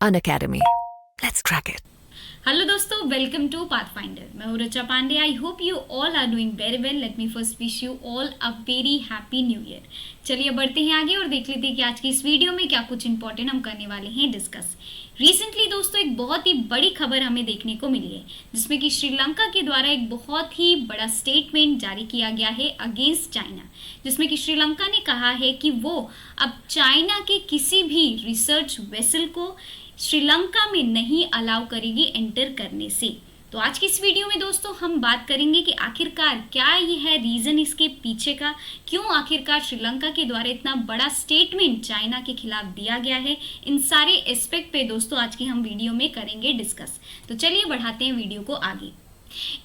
Unacademy. Let's crack it. Hello दोस्तों, welcome to Pathfinder. मैं हूँ Richa Pandey. I hope you all are doing very well. Let me first wish you all a very happy new year. चलिए बढ़ते हैं आगे और देख लेते हैं कि आज की इस वीडियो में क्या कुछ इंपॉर्टेंट हम करने वाले हैं डिस्कस। रिसेंटली दोस्तों एक बहुत ही बड़ी खबर हमें देखने को मिली है, जिसमें कि श्रीलंका के द्वारा एक बहुत ही बड़ा स्टेटमेंट जारी किया गया है अगेंस्ट चाइना, जिसमें कि श्रीलंका ने कहा है कि वो अब चाइना के किसी भी रिसर्च वेसल को श्रीलंका में नहीं अलाउ करेगी एंटर करने से। तो आज की इस वीडियो में दोस्तों हम बात करेंगे कि आखिरकार क्या ये है रीज़न इसके पीछे का, क्यों आखिरकार श्रीलंका के द्वारा इतना बड़ा स्टेटमेंट चाइना के खिलाफ दिया गया है। इन सारे एस्पेक्ट पे दोस्तों आज की हम वीडियो में करेंगे डिस्कस। तो चलिए बढ़ाते हैं वीडियो को आगे।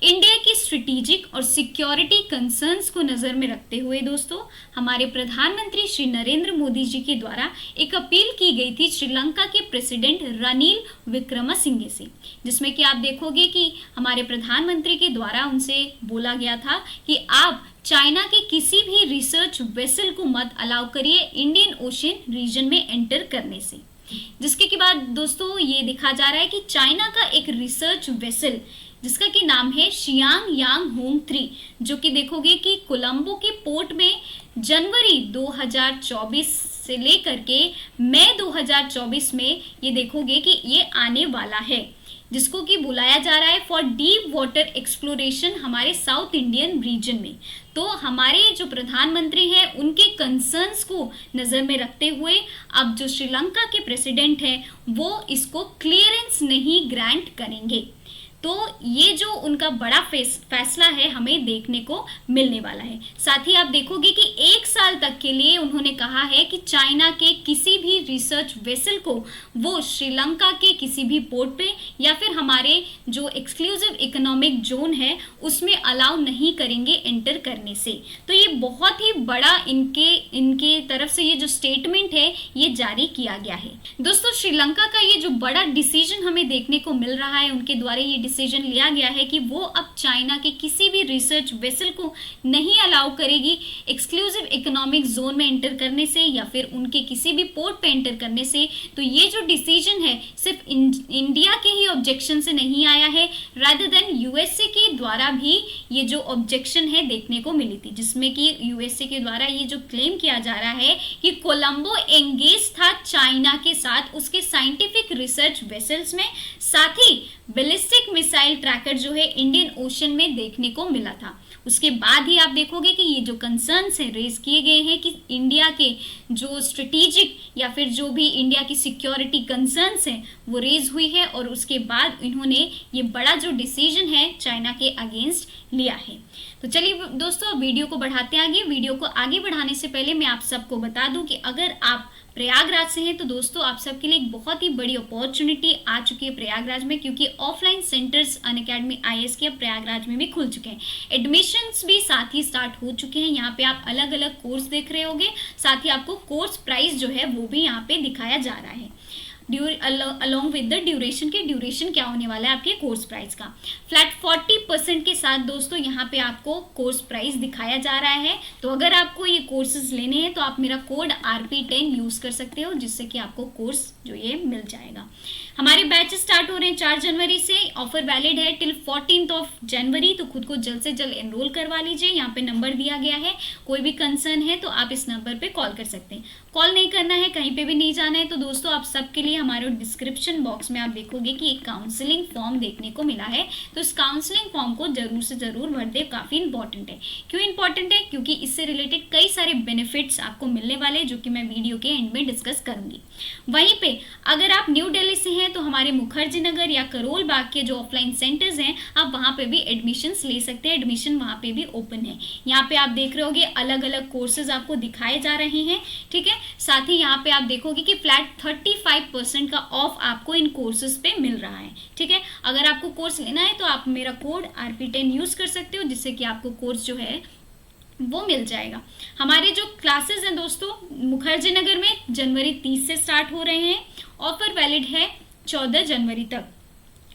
इंडिया की स्ट्रेटेजिक और सिक्योरिटी कंसर्न्स को नजर में रखते हुए दोस्तों हमारे प्रधानमंत्री श्री नरेंद्र मोदी जी के द्वारा एक अपील की गई थी श्रीलंका के प्रेसिडेंट रनिल विक्रमसिंघे से, जिसमें कि आप देखोगे कि हमारे प्रधानमंत्री के द्वारा उनसे बोला गया था कि आप चाइना के किसी भी रिसर्च वेसल को मत अलाउ करिए इंडियन ओशियन रीजन में एंटर करने से। जिसके के बाद दोस्तों ये देखा जा रहा है कि चाइना का एक रिसर्च वेसल जिसका कि नाम है शियांग यांग होंग 3, जो कि देखोगे कि कोलंबो के पोर्ट में जनवरी 2024 से लेकर के मई 2024 में ये देखोगे कि ये आने वाला है, जिसको कि बुलाया जा रहा है फॉर डीप वाटर एक्सप्लोरेशन हमारे साउथ इंडियन रीजन में। तो हमारे जो प्रधानमंत्री हैं उनके कंसर्न्स को नज़र में रखते हुए अब जो श्रीलंका के प्रेसिडेंट हैं वो इसको क्लियरेंस नहीं ग्रांट करेंगे। तो ये जो उनका बड़ा फैसला है हमें देखने को मिलने वाला है। साथ ही आप देखोगे कि 1 साल तक के लिए उन्होंने कहा है कि चाइना के किसी भी रिसर्च वेसल को वो श्रीलंका के किसी भी पोर्ट पे या फिर हमारे जो एक्सक्लूसिव इकोनॉमिक जोन है उसमें अलाउ नहीं करेंगे एंटर करने से। तो ये बहुत ही बड़ा इनके तरफ से ये जो स्टेटमेंट है ये जारी किया गया है। दोस्तों श्रीलंका का ये जो बड़ा डिसीजन हमें देखने को मिल रहा है, उनके द्वारा ये डिसीजन लिया गया है कि वो अब चाइना के किसी भी रिसर्च वेसल को नहीं अलाउ करेगी एक्सक्लूसिव इकोनॉमिक जोन में एंटर करने से या फिर उनके किसी भी पोर्ट पे एंटर करने से। तो ये जो डिसीजन है सिर्फ इंडिया के ही ऑब्जेक्शन से नहीं आया है, रादर देन यूएसए के द्वारा भी ये जो ऑब्जेक्शन है देखने को मिली थी, जिसमें कि यूएसए के द्वारा ये जो क्लेम किया जा रहा है कि कोलंबो एंगेज था चाइना के साथ उसके साइंटिफिक रिसर्च वेसल्स में, साथ ही बैलिस्टिक मिसाइल ट्रैकर जो है इंडियन ओशन में देखने को मिला था। उसके बाद ही आप देखोगे कि ये जो कंसर्न्स हैं रेज किए गए हैं कि इंडिया के जो स्ट्रेटेजिक या फिर जो भी इंडिया की सिक्योरिटी कंसर्न्स हैं वो रेज हुई है, और उसके बाद इन्होंने ये बड़ा जो डिसीजन है चाइना के अगेंस्ट लिया है। तो चलिए दोस्तों वीडियो को बढ़ाते हैं आगे। वीडियो को आगे बढ़ाने से पहले मैं आप सबको बता दूं कि अगर आप प्रयागराज से हैं तो दोस्तों आप सबके लिए एक बहुत ही बड़ी अपॉर्चुनिटी आ चुकी है प्रयागराज में, क्योंकि ऑफलाइन सेंटर्स अनअकैडमी आईएएस के अब प्रयागराज में भी खुल चुके हैं। एडमिशन्स भी साथ ही स्टार्ट हो चुके हैं। यहाँ पे आप अलग अलग कोर्स देख रहे होंगे, साथ ही आपको कोर्स प्राइस जो है वो भी यहाँ पे दिखाया जा रहा है अलॉन्ग विद द ड्यूरेशन क्या होने वाला है आपके कोर्स प्राइस का। फ्लैट 40% के साथ दोस्तों यहाँ पे आपको कोर्स प्राइस दिखाया जा रहा है। तो अगर आपको ये कोर्सेज लेने हैं तो आप मेरा कोड RP10 यूज़ कर सकते हो, जिससे कि आपको कोर्स जो ये मिल जाएगा। हमारे बैच स्टार्ट हो रहे हैं 4 जनवरी से। ऑफर वैलिड है टिल 14 जनवरी। तो खुद को जल्द से जल्द एनरोल करवा लीजिए। यहाँ पे नंबर दिया गया है, कोई भी कंसर्न है तो आप इस नंबर पे कॉल कर सकते हैं। कॉल नहीं करना है, कहीं पे भी नहीं जाना है। तो दोस्तों आप सबके लिए हमारे डिस्क्रिप्शन बॉक्स में आप देखोगे कि एक काउंसलिंग फॉर्म देखने को मिला है। तो इस काउंसलिंग फॉर्म को जरूर से जरूर भर दे, काफ़ी इंपॉर्टेंट है। क्यों इंपॉर्टेंट है? क्योंकि इससे रिलेटेड कई सारे बेनिफिट्स आपको मिलने वाले हैं, जो कि मैं वीडियो के एंड में डिस्कस करूंगी। वहीं पे अगर आप न्यू दिल्ली से हैं तो हमारे मुखर्जी नगर या करोल बाग के जो ऑफलाइन सेंटर्स हैं आप वहाँ पे भी एडमिशन्स ले सकते हैं। एडमिशन वहाँ पे भी ओपन है। यहाँ पे आप देख रहे होगे अलग अलग कोर्सेज आपको दिखाए जा रहे हैं, ठीक है। साथ ही यहाँ पे आप देखोगे कि फ्लैट 35% का ऑफ आपको इन कोर्सेज पे मिल रहा है, ठीक है। अगर आपको कोर्स लेना है तो आप मेरा कोड RP10 यूज कर सकते हो, जिससे कि आपको कोर्स जो है वो मिल जाएगा। हमारे जो क्लासेस हैं दोस्तों मुखर्जी नगर में जनवरी 30 से स्टार्ट हो रहे हैं। ऑफर वैलिड है 14 जनवरी तक।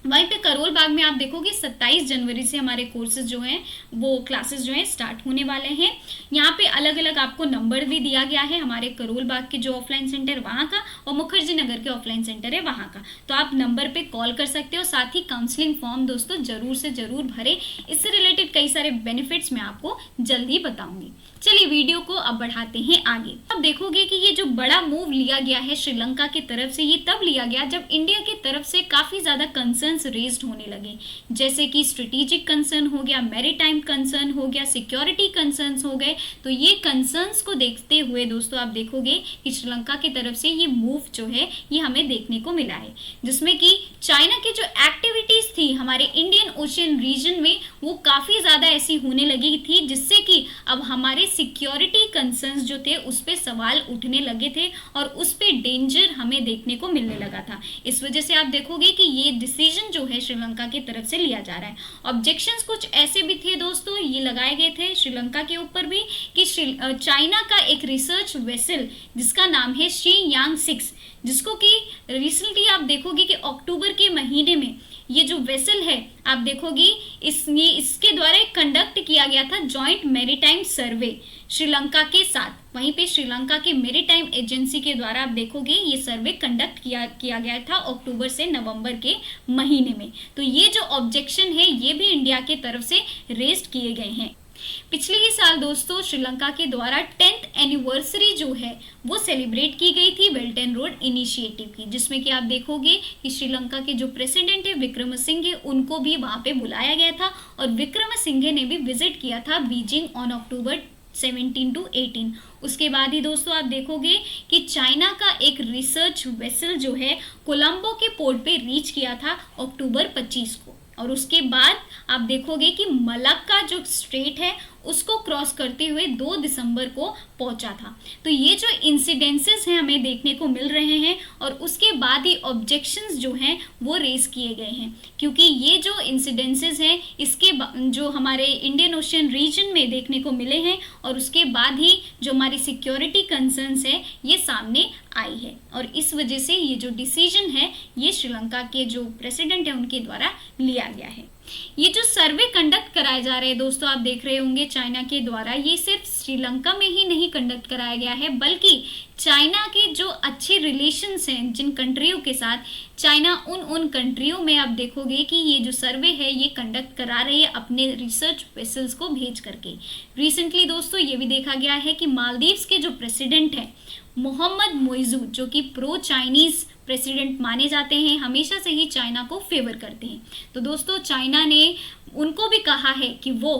वहीं पे करोल बाग में आप देखोगे 27 जनवरी से हमारे कोर्सेज जो हैं वो क्लासेस जो हैं स्टार्ट होने वाले हैं। यहाँ पे अलग अलग आपको नंबर भी दिया गया है, हमारे करोल बाग के जो ऑफलाइन सेंटर वहाँ का और मुखर्जी नगर के ऑफलाइन सेंटर है वहाँ का। तो आप नंबर पे कॉल कर सकते हो। साथ ही काउंसलिंग फॉर्म दोस्तों जरूर से जरूर भरें। इससे रिलेटेड कई सारे बेनिफिट्स मैं आपको जल्दी बताऊंगी। चलिए वीडियो को अब बढ़ाते हैं आगे। अब देखोगे कि ये जो बड़ा मूव लिया गया है श्रीलंका की तरफ से, ये तब लिया गया जब इंडिया की तरफ से काफ़ी ज़्यादा कंसर्न्स रेज्ड होने लगे, जैसे कि स्ट्रेटेजिक कंसर्न हो गया, मैरीटाइम कंसर्न हो गया, सिक्योरिटी कंसर्न्स हो गए। तो ये कंसर्न्स को देखते हुए दोस्तों आप देखोगे कि श्रीलंका की तरफ से ये मूव जो है ये हमें देखने को मिला है, जिसमें कि चाइना की जो एक्टिविटीज़ थी हमारे इंडियन ओशियन रीजन में वो काफ़ी ज़्यादा ऐसी होने लगी थी, जिससे कि अब हमारे सिक्योरिटी कंसर्न्स जो थे उस पर सवाल उठने लगे थे और उस पर डेंजर हमें देखने को मिलने लगा था। इस वजह से आप देखोगे कि ये डिसीजन जो है श्रीलंका की तरफ से लिया जा रहा है। ऑब्जेक्शंस कुछ ऐसे भी थे दोस्तों, ये लगाए गए थे श्रीलंका के ऊपर भी कि चाइना का एक रिसर्च वेसल जिसका नाम है शी यांग 6, जिसको कि रिसेंटली आप देखोगे कि अक्टूबर के महीने में ये जो वेसल है आप देखोगी इसके द्वारा कंडक्ट किया गया था जॉइंट मैरीटाइम सर्वे श्रीलंका के साथ। वहीं पे श्रीलंका के मैरीटाइम एजेंसी के द्वारा आप देखोगे ये सर्वे कंडक्ट किया गया था अक्टूबर से नवंबर के महीने में। तो ये जो ऑब्जेक्शन है ये भी इंडिया के तरफ से रेज किए गए हैं। पिछले ही साल दोस्तों श्रीलंका के द्वारा 10th एनिवर्सरी जो है वो सेलिब्रेट की गई थी बेल्ट एंड रोड इनिशिएटिव की, जिसमें कि आप देखोगे कि श्रीलंका के जो प्रेसिडेंट है विक्रमसिंघे उनको भी वहां पे बुलाया गया था और विक्रमसिंघे ने भी विजिट किया था बीजिंग ऑन अक्टूबर 17 to 18। उसके बाद ही दोस्तों आप देखोगे कि चाइना का एक रिसर्च वेसल जो है कोलंबो के पोर्ट पे रीच किया था अक्टूबर 25 को, और उसके बाद आप देखोगे कि मलक्का जो स्ट्रेट है उसको क्रॉस करते हुए 2 दिसंबर को पहुंचा था। तो ये जो इंसिडेंसेस हैं हमें देखने को मिल रहे हैं और उसके बाद ही ऑब्जेक्शंस जो हैं वो रेज किए गए हैं, क्योंकि ये जो इंसिडेंसेस हैं इसके जो हमारे इंडियन ओशियन रीजन में देखने को मिले हैं और उसके बाद ही जो हमारी सिक्योरिटी कंसर्न्स है ये सामने आई है, और इस वजह से ये जो डिसीजन है ये श्रीलंका के जो प्रेसिडेंट है उनके द्वारा लिया गया है। ये जो सर्वे कंडक्ट कराए जा रहे हैं दोस्तों आप देख रहे होंगे चाइना के द्वारा, ये सिर्फ श्रीलंका में ही नहीं कंडक्ट कराया गया है, बल्कि चाइना के जो अच्छे रिलेशंस हैं जिन कंट्रियों के साथ, चाइना उन कंट्रियों में आप देखोगे कि ये जो सर्वे है ये कंडक्ट करा रही है अपने रिसर्च वेसल्स को भेज करके। रिसेंटली दोस्तों ये भी देखा गया है कि मालदीव्स के जो प्रेसिडेंट हैं मोहम्मद मोइजू, जो कि प्रो चाइनीज़ प्रेसिडेंट माने जाते हैं, हमेशा से ही चाइना को फेवर करते हैं। तो दोस्तों चाइना ने उनको भी कहा है कि वो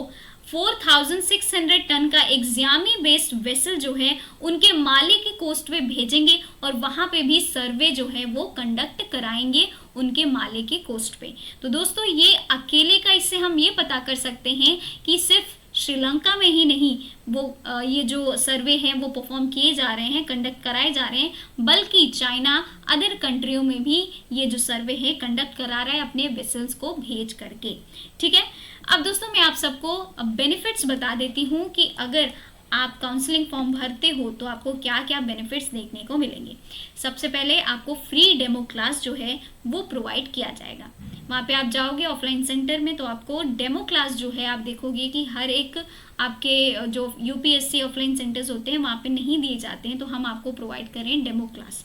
4600 टन का एक ज़ियामी बेस्ड वेसल जो है उनके माली की कोस्ट पे भेजेंगे और वहाँ पे भी सर्वे जो है वो कंडक्ट कराएंगे उनके माले की कोस्ट पे। तो दोस्तों ये अकेले का इससे हम ये पता कर सकते हैं कि सिर्फ श्रीलंका में ही नहीं वो ये जो सर्वे हैं वो परफॉर्म किए जा रहे हैं, कंडक्ट कराए जा रहे हैं, बल्कि चाइना अदर कंट्रियों में भी ये जो सर्वे है कंडक्ट करा रहा है अपने वेसल्स को भेज करके। ठीक है, अब दोस्तों मैं आप सबको बेनिफिट्स बता देती हूँ कि अगर आप काउंसलिंग फॉर्म भरते हो तो आपको क्या क्या बेनिफिट्स देखने को मिलेंगे। सबसे पहले आपको फ्री डेमो क्लास जो है वो प्रोवाइड किया जाएगा। वहाँ पे आप जाओगे ऑफलाइन सेंटर में तो आपको डेमो क्लास जो है आप देखोगे कि हर एक आपके जो यूपीएससी ऑफलाइन सेंटर्स होते हैं वहाँ पे नहीं दिए जाते हैं, तो हम आपको प्रोवाइड करें demo class.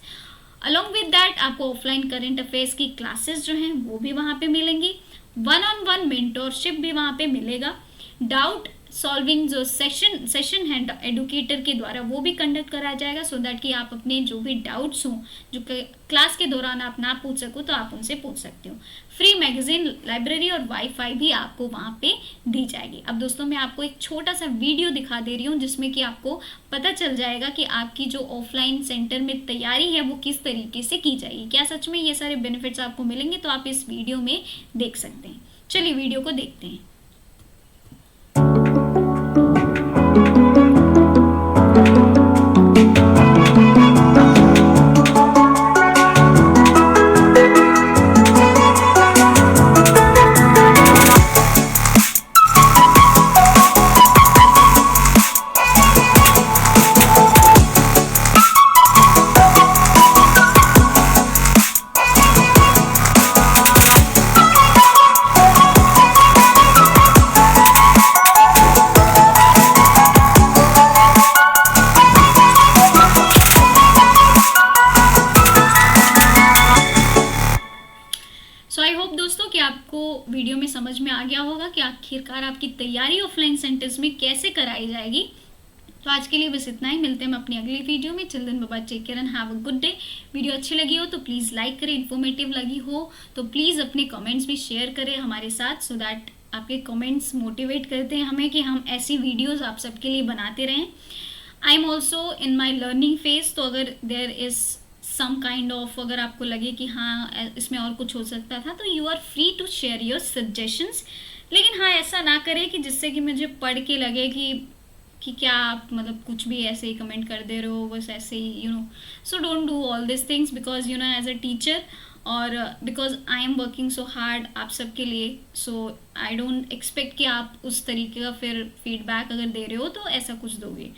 Along with that आपको ऑफलाइन करंट अफेयर्स की क्लासेस जो हैं वो भी वहाँ पे मिलेंगी, 1-on-1 मेंटोरशिप भी वहाँ पे मिलेगा, डाउट सॉल्विंग जो सेशन है एडुकेटर के द्वारा वो भी कंडक्ट कराया जाएगा, सो दैट कि आप अपने जो भी डाउट्स हों जो क्लास के दौरान आप ना पूछ सको तो आप उनसे पूछ सकते हो। फ्री मैगजीन लाइब्रेरी और वाईफाई भी आपको वहाँ पे दी जाएगी। अब दोस्तों मैं आपको एक छोटा सा वीडियो दिखा दे रही हूँ जिसमें कि आपको पता चल जाएगा कि आपकी जो ऑफलाइन सेंटर में तैयारी है वो किस तरीके से की जाएगी। क्या सच में ये सारे बेनिफिट्स आपको मिलेंगे? तो आप इस वीडियो में देख सकते हैं। चलिए वीडियो को देखते हैं। होप दोस्तों कि आपको वीडियो में समझ में आ गया होगा कि आखिरकार आपकी तैयारी ऑफलाइन सेंटर्स में कैसे कराई जाएगी। तो आज के लिए बस इतना ही, मिलते हैं हम अपनी अगली वीडियो में। चिल्ड्रन बाबा take care and have a good day. Video अच्छी लगी हो तो प्लीज़ लाइक करें, इन्फॉर्मेटिव लगी हो तो प्लीज़ अपने कमेंट्स भी शेयर करें हमारे साथ, सो दैट आपके कमेंट्स मोटिवेट करते हैं हमें कि हम ऐसी वीडियोज़ आप सबके लिए बनाते रहें। I am also in my learning phase, तो अगर there is some kind of, अगर आपको लगे कि हाँ इसमें और कुछ हो सकता था, तो you are free to share your suggestions. लेकिन हाँ, ऐसा ना करें कि जिससे कि मुझे पढ़ के लगे कि क्या आप मतलब कुछ भी ऐसे ही कमेंट कर दे रहे हो, बस ऐसे ही, you know. So don't do all this things, because you know as a teacher और because I am working so hard आप सबके लिए, सो आई डोंट एक्सपेक्ट कि आप उस तरीके का फिर फीडबैक अगर दे रहे हो तो ऐसा कुछ दोगे।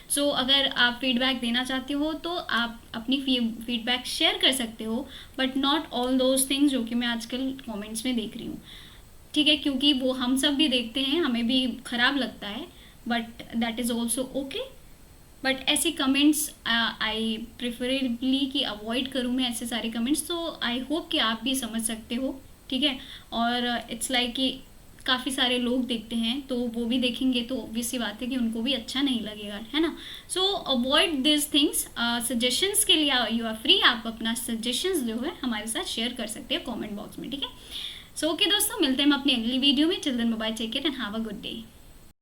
सो अगर आप फीडबैक देना चाहते हो तो आप अपनी फीडबैक शेयर कर सकते हो, but not all those things जो कि मैं आजकल कमेंट्स में देख रही हूँ, ठीक है, क्योंकि वो हम सब भी देखते हैं, हमें भी ख़राब लगता है, but that is also okay. But ऐसे कमेंट्स आई प्रेफरेबली कि अवॉइड करूँ मैं ऐसे सारे कमेंट्स, तो आई होप कि आप भी समझ सकते हो, ठीक है। और इट्स लाइक कि काफ़ी सारे लोग देखते हैं तो वो भी देखेंगे तो ऑब्वियस सी बात है कि उनको भी अच्छा नहीं लगेगा, है ना। सो अवॉइड दिस थिंग्स। सजेशंस के लिए यू आर फ्री, आप अपना सजेशंस जो है हमारे साथ शेयर कर सकते हैं कमेंट बॉक्स में, ठीक है। सो ओके दोस्तों, मिलते हैं हम अपनी अगली वीडियो में। Children bye take care and have a good day.